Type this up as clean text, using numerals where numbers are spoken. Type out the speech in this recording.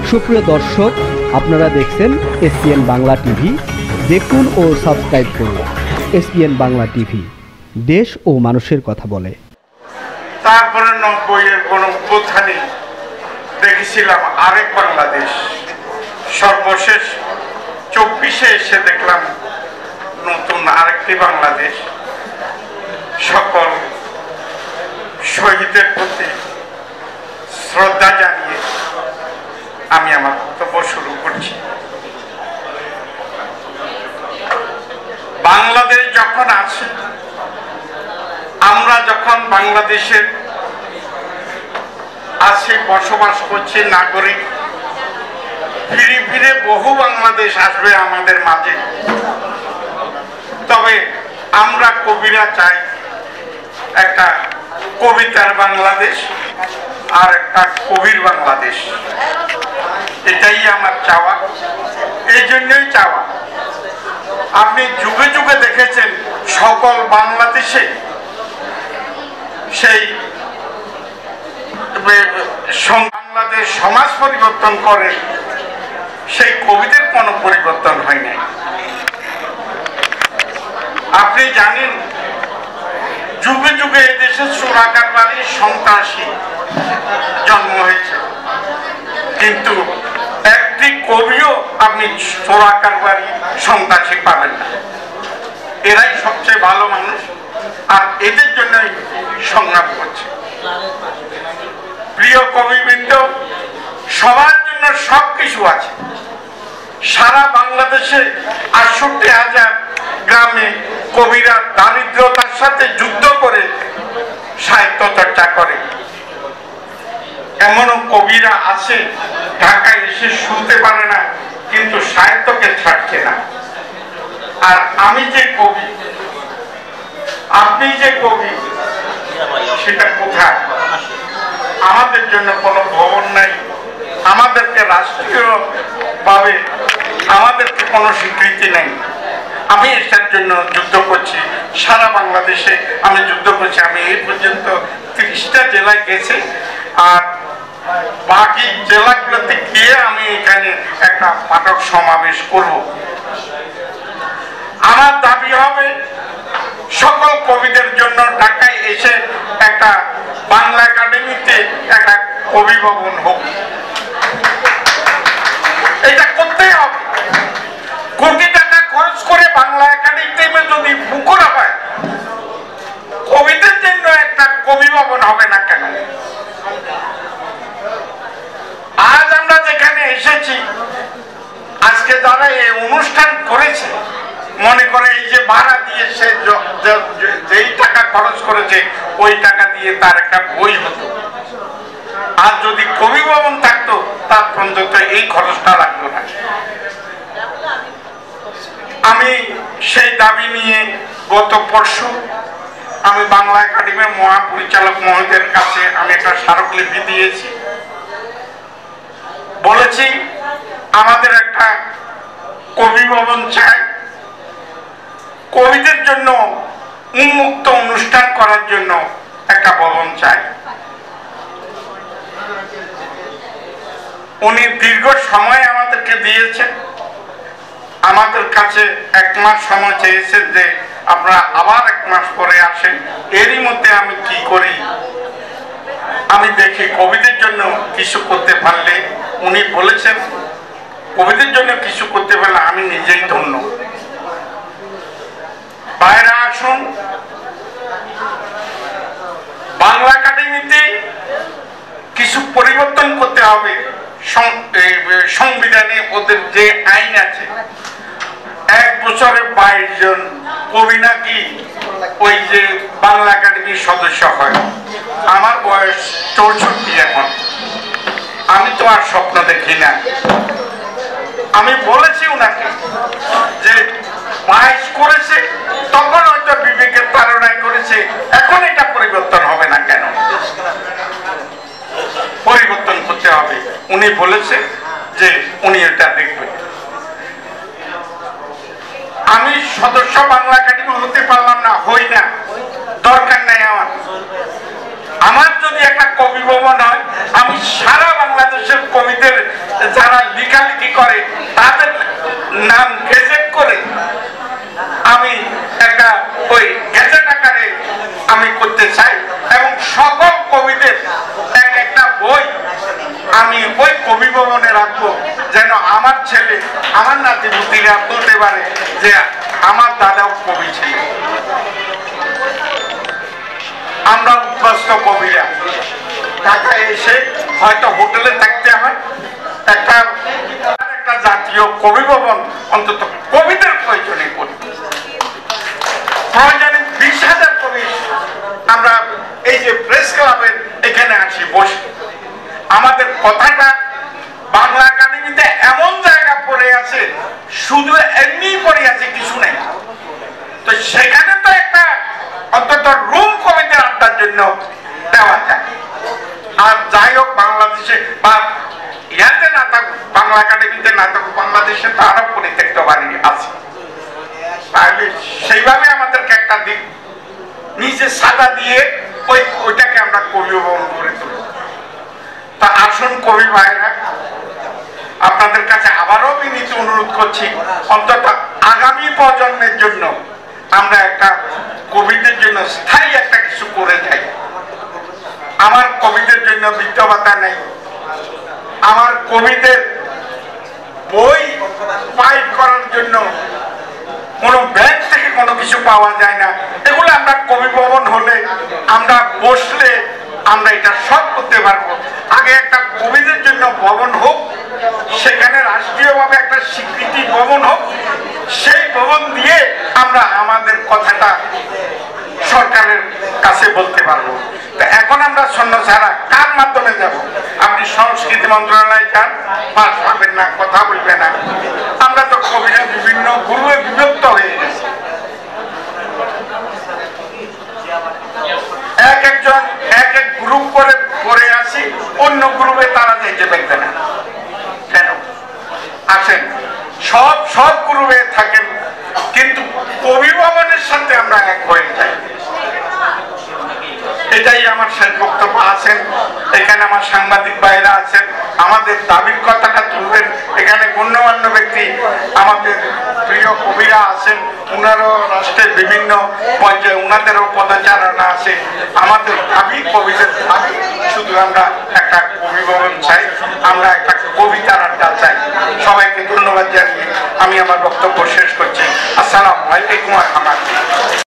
সুপ্রিয় দর্শক, আপনারা দেখছেন এসপিএন বাংলা টিভি। দেখুন ও সাবস্ক্রাইব করুন এসপিএন বাংলা টিভি, দেশ ও মানুষের কথা বলে। তারপরে 90-এর গণঅভ্যুত্থানে দেখেছিলাম আরেক বাংলাদেশ, সর্বশেষ 24-এ এসে দেখলাম নতুন আরেকটি বাংলাদেশ। সকল শহীদের প্রতি শ্রদ্ধা জানিয়ে আমি আমার বক্তব্য শুরু করছি। বাংলাদেশ যখন আছে, আমরা যখন বাংলাদেশের আছে বসবাস করছি নাগরিক, ফিরে ফিরে বহু বাংলাদেশ আসবে আমাদের মাঝে। তবে আমরা কবিরা চাই একটা কবিতার বাংলাদেশ আর একটা কবির বাংলাদেশ। এটাই আমার চাওয়া, এই জন্যই চাওয়া। আপনি যুগে যুগে দেখেছেন সকল বাংলাদেশে সেই বাংলাদেশ সমাজ পরিবর্তন করে, সেই কবিদের কোনো পরিবর্তন হয় নাই। আপনি জানেন যুগে যুগে এদেশে চোরাকারবারি সন্ত্রাসী জন্ম হয়েছে, কিন্তু একটি কবিও আপনি চোরাকারবারি সন্ত্রাসী পাবেন না। এরাই সবচেয়ে ভালো মানুষ, আর এদের জন্যই সংগ্রাম করছে। প্রিয় কবিবৃন্দ, সবার জন্য সবকিছু আছে। সারা বাংলাদেশে 68,000 গ্রামে কবিরা দারিদ্রতার সাথে যুদ্ধ করে সাহিত্য চর্চা করে। এমনও কবিরা আছে ঢাকায় এসে শুনতে পারে না, কিন্তু সাহিত্যকে ছাড়ছে না। আর আমি যে কবি, আপনি যে কবি, সেটা কোথায়? আমাদের জন্য কোনো ভবন নাই, আমাদেরকে রাষ্ট্রীয়ভাবে আমাদেরকে কোনো স্বীকৃতি নেই। আমি এটার জন্য যুদ্ধ করছি, সারা বাংলাদেশে আমি যুদ্ধ করছি। আমি এই পর্যন্ত 30টা জেলায় গেছি, আর বাকি জেলাগুলোতে গিয়ে আমি এখানে একটা পাঠক সমাবেশ করব। আমার দাবি হবে সকল কবিদের জন্য ঢাকায় এসে একটা বাংলা একাডেমিতে একটা কবি ভবন হোক। এটা করতেই হবে। কোটি টাকা খরচ করে বাংলা একাডেমিতে যদি পুকুর হয়, কবিদের জন্য একটা কবি ভবন হবে না কেন? আজ আমরা যেখানে এসেছি, আজকে যারা এই অনুষ্ঠান করেছে, মনে করে এই যে ভাড়া দিয়ে সে যেই টাকা খরচ করেছে ওই টাকা দিয়ে তার একটা বই হতো। আর যদি কবি ভবন থাকতো, তার পর্যন্ত এই খরচটা লাগতো না। আমি সেই দাবি নিয়ে গত পরশু আমি বাংলা একাডেমির মহাপরিচালক মহোদয়ের কাছে আমি একটা স্মারকলিপি দিয়েছি। বলেছি আমাদের একটা কবি ভবন চাই, কবিদের জন্য উন্মুক্ত অনুষ্ঠান করার জন্য একটা ভবন চাই। উনি দীর্ঘ সময় আমাদেরকে দিয়েছেন, আমাদের কাছে 1 মাস সময় চেয়েছেন যে আপনারা আবার 1 মাস পরে আসেন। এরই মধ্যে আমি কি করি, আমি দেখি কবিদের জন্য কিছু করতে পারলে, উনি বলেছেন কবিদের জন্য কিছু করতে পারলে আমি নিজেই ধন্য। বাইরে আসুন, বাংলা একাডেমিতে কিছু পরিবর্তন করতে হবে। সংবিধানে ওদের যে আইন আছে, 1 বছরে 22 জন কবি নাকি ওই যে বাংলা একাডেমির সদস্য হয়। আমার বয়স 64 এখন, আমি তো আর স্বপ্ন দেখি না। আমি বলেছি উনাকে যে 22 করেছে, তখন হয়তো বিবেকের তাড়নায় করেছে, এখন এটা পরিবর্তন হবে না কেন? পরিবর্তন করতে হবে। উনি বলেছে যে উনি এটা দেখবেন। আমি সদস্য বাংলা একাডেমি হতে পারলাম না, হই না, দরকার নাই আমার। আমার যদি একটা কবি ভবন হয়, যারা লেখালেখি করে তাদের নাম গেজেট করে আমি একটা ওই গেজেট আকারে আমি করতে চাই, এবং সকল কবিদের একটা বই আমি ওই কবি ভবনে রাখবো, যেন আমার ছেলে আমার নাতিপুতিরা বলতে পারে যে আমার দাদাও কবি ছিলেন। আমরা উদ্বাস্ত কবিরা ঢাকায় এসে হয়তো হোটেলে থাকতে হয়, একটা জাতীয় কবি ভবন অন্তত কবিদের প্রয়োজনে করি, প্রয়োজনে 20,000 কবি আমরা এই যে প্রেস ক্লাবের এখানে আসি বসে, আমাদের কথাটা বাংলা একাডেমিতে এমন জায়গা পড়ে আছে, শুধু এমনি পড়ে আছে, কিছু নেই। তো সেখানে তো একটা অন্তত রুম কবিদের আড্ডার জন্য দেওয়া যায়। আর যাই হোক, বাংলাদেশে বা ইয়াতে না থাকুক, বাংলা একাডেমিতে না থাকুক, বাংলাদেশে তো আরো পরিত্যক্ত বাড়ি আছে, তাহলে সেইভাবে আমাদেরকে একটা দিক নিচে সাদা দিয়ে ওইটাকে আমরা কবি ভবন করে তুলব। তা আসুন কবি ভাইরা, আপনাদের কাছে আবারও বিনীত অনুরোধ করছি, অন্তত আগামী প্রজন্মের জন্য আমরা একটা কবিদের জন্য স্থায়ী একটা কিছু করে যাই। আমার কবিদের জন্য বৃত্ত ভাতা নেই, আমার কবিদের বই পাইপ করার জন্য কোনো ব্যাংক থেকে কোনো কিছু পাওয়া যায় না। এগুলো আমরা কবি ভবন হলে আমরা বসলে আমরা এটা সব করতে পারবো। আগে একটা কবিদের জন্য ভবন হোক, সেখানে রাষ্ট্রীয়ভাবে একটা স্বীকৃতি ভবন হোক, সেই ভবন দিয়ে আমরা আমাদের কথাটা সরকারের কাছে বলতে পারবো। এখন আমরা শূন্য ছাড়া কার মাধ্যমে যাব? আপনি সংস্কৃতি মন্ত্রণালয়ে যান, পাশ পাবেন না, কথা বলবে না। আমরা তো কবিরা বিভিন্ন গ্রুপে বিভক্ত হয়ে গেছি, এক একজন এক এক গ্রুপ করে পড়ে আসি, অন্য গ্রুপে তারা যেতে পারবে না। কেন? আসেন, সব গ্রুপে থাকেন, কিন্তু কবি ভবনের সাথে আমরা এক হয়ে যাই। এটাই আমার শেষ বক্তব্য। আছেন এখানে আমার সাংবাদিক ভাইরা আছেন, আমাদের দাবির কথাটা তুলবেন। এখানে গণ্যমান্য ব্যক্তি আমাদের প্রিয় কবিরা আছেন, ওনারও রাষ্ট্রের বিভিন্ন পর্যায়ে ওনাদেরও পদচারণা আছে। আমাদের দাবি, কবিদের দাবি, শুধু আমরা একটা কবি ভবন চাই, আমরা একটা কবিতার আড্ডা চাই। সবাইকে ধন্যবাদ জানিয়ে আমি আমার বক্তব্য শেষ করছি। আসসালামু আলাইকুম ওয়া রাহমাতুল্লাহ।